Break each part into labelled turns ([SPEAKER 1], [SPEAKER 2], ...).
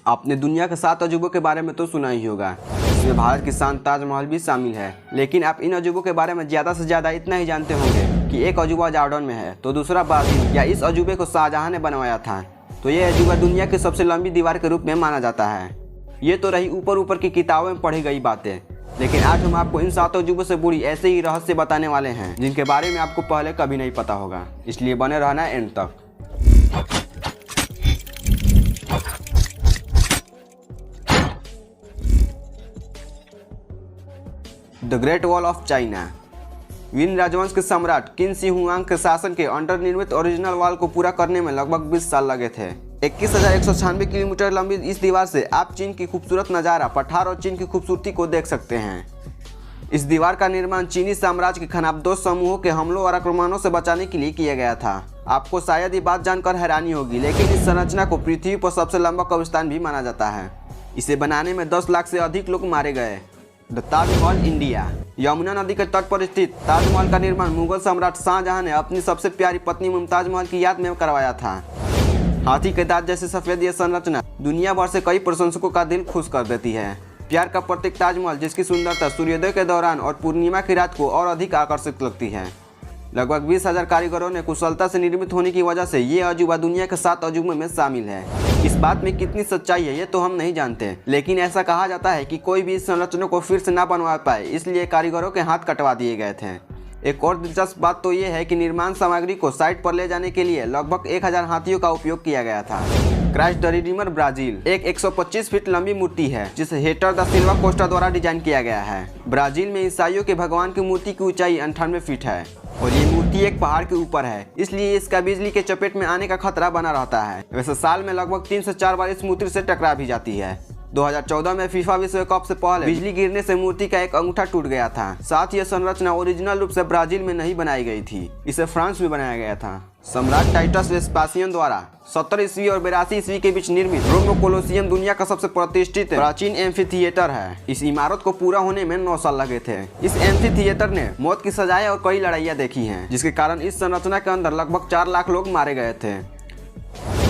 [SPEAKER 1] आपने दुनिया के 7 अजूबों के बारे में तो सुना ही होगा। इसमें भारत की शान ताजमहल भी शामिल है। लेकिन आप इन अजूबों के बारे में ज़्यादा से ज़्यादा इतना ही जानते होंगे कि एक अजूबा जॉर्डन में है तो दूसरा ब्राज़ील, या इस अजूबे को शाहजहां ने बनवाया था। तो ये अजूबा दुनिया की सबसे लंबी दीवार के रूप में माना जाता है। ये तो रही ऊपर ऊपर की किताबों में पढ़ी गई बातें, लेकिन आज हम आपको इन 7 अजूबों से जुड़ी ऐसे ही रहस्य बताने वाले हैं जिनके बारे में आपको पहले कभी नहीं पता होगा। इसलिए बने रहना एंड तक। The great wall of China. Win राजवंश के सम्राट किन शी हुआंग के शासन के अंडर निर्मित ओरिजिनल वॉल को पूरा करने में लगभग 20 साल लगे थे। 21,196 किलोमीटर लंबी इस दीवार से आप चीन की खूबसूरत नज़ारा, पठार और चीन की खूबसूरती को देख सकते हैं। इस दीवार का निर्माण चीनी साम्राज्य के खानाबदोश समूहों के हमलों और आक्रमणों से बचाने के लिए किया गया था। आपको शायद ये बात जानकर हैरानी होगी, लेकिन इस संरचना को पृथ्वी पर सबसे लंबा कब्रिस्तान भी माना जाता है। इसे बनाने में 10 लाख से अधिक लोग मारे गए। The Taj Mahal India. यमुना नदी के तट पर स्थित ताजमहल का निर्माण मुगल सम्राट शाहजहां ने अपनी सबसे प्यारी पत्नी मुमताज महल की याद में करवाया था। हाथी के दांत जैसे सफेद यह संरचना दुनिया भर से कई प्रशंसकों का दिल खुश कर देती है। प्यार का प्रतीक ताजमहल, जिसकी सुंदरता सूर्योदय के दौरान और पूर्णिमा की रात को और अधिक आकर्षित लगती है। लगभग 20,000 कारीगरों ने कुशलता से निर्मित होने की वजह से ये अजूबा दुनिया के 7 अजूबों में शामिल है। इस बात में कितनी सच्चाई है ये तो हम नहीं जानते, लेकिन ऐसा कहा जाता है कि कोई भी इस संरचना को फिर से ना बनवा पाए, इसलिए कारीगरों के हाथ कटवा दिए गए थे। एक और दिलचस्प बात तो ये है कि निर्माण सामग्री को साइट पर ले जाने के लिए लगभग 1000 हाथियों का उपयोग किया गया था। क्राइस्ट द रिडीमर ब्राजील एक 125 फीट लंबी मूर्ति है जिसे हेक्टर दा सिल्वा कोस्टा द्वारा डिजाइन किया गया है। ब्राजील में ईसाइयों के भगवान की मूर्ति की ऊंचाई 98 फीट है और ये मूर्ति एक पहाड़ के ऊपर है, इसलिए इसका बिजली के चपेट में आने का खतरा बना रहता है। वैसे साल में लगभग 3 से 4 बार इस मूर्ति से टकरा भी जाती है। 2014 में फीफा विश्व कप से पहले बिजली गिरने से मूर्ति का एक अंगूठा टूट गया था। साथ ही यह संरचना ओरिजिनल रूप से ब्राजील में नहीं बनाई गई थी, इसे फ्रांस में बनाया गया था। सम्राट टाइटस वेस्पासियन द्वारा 70 ईस्वी और 82 ईस्वी के बीच निर्मित रोम कोलोसियम दुनिया का सबसे प्रतिष्ठित प्राचीन एम्फी थिएटर है। इस इमारत को पूरा होने में 9 साल लगे थे। इस एम्फी थिएटर ने मौत की सजाएं और कई लड़ाइयाँ देखी हैं, जिसके कारण इस संरचना के अंदर लगभग 4 लाख लोग मारे गए थे।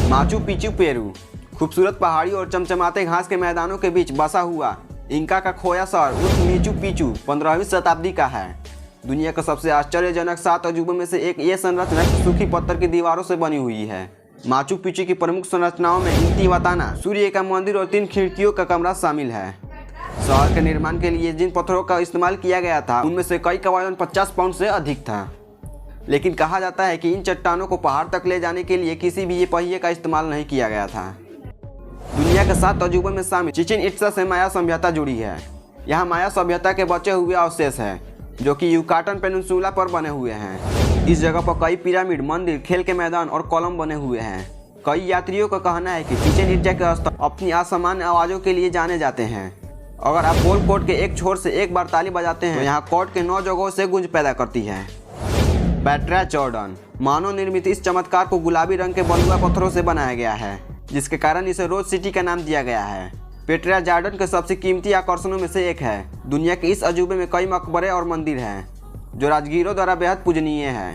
[SPEAKER 1] Machu Picchu Peru. खूबसूरत पहाड़ी और चमचमाते घास के मैदानों के बीच बसा हुआ इंका का खोया शहर उस मीचू पिचू 15वीं शताब्दी का है। दुनिया का सबसे आश्चर्यजनक 7 अजूबों में से एक ये संरचना सूखी पत्थर की दीवारों से बनी हुई है। माचू पिचू की प्रमुख संरचनाओं में इंतिवाताना, सूर्य का मंदिर और 3 खिड़कियों का कमरा शामिल है। शहर के निर्माण के लिए जिन पत्थरों का इस्तेमाल किया गया था उनमें से कई का वजन 50 पाउंड से अधिक था। लेकिन कहा जाता है कि इन चट्टानों को पहाड़ तक ले जाने के लिए किसी भी ये पहिए का इस्तेमाल नहीं किया गया था। दुनिया के 7 अजूबों में शामिल चिचिन इट्जा से माया सभ्यता जुड़ी है। यहाँ माया सभ्यता के बचे हुए अवशेष हैं जो कि युकाटन पेनिनसुला पर बने हुए हैं। इस जगह पर कई पिरामिड, मंदिर, खेल के मैदान और कॉलम बने हुए हैं। कई यात्रियों का कहना है कि चिचिन इट्जा के स्थल अपनी असामान्य आवाज़ों के लिए जाने जाते हैं। अगर आप गोल कोर्ट के एक छोर से एक बार ताली बजाते हैं तो यहाँ कोर्ट के 9 जगहों से गूंज पैदा करती है। Petra Jordan. मानव निर्मित इस चमत्कार को गुलाबी रंग के बलुआ पत्थरों से बनाया गया है, जिसके कारण इसे रोज सिटी का नाम दिया गया है। पेट्रा जॉर्डन के सबसे कीमती आकर्षणों में से एक है। दुनिया के इस अजूबे में कई मकबरे और मंदिर हैं जो राजगीरों द्वारा बेहद पूजनीय है।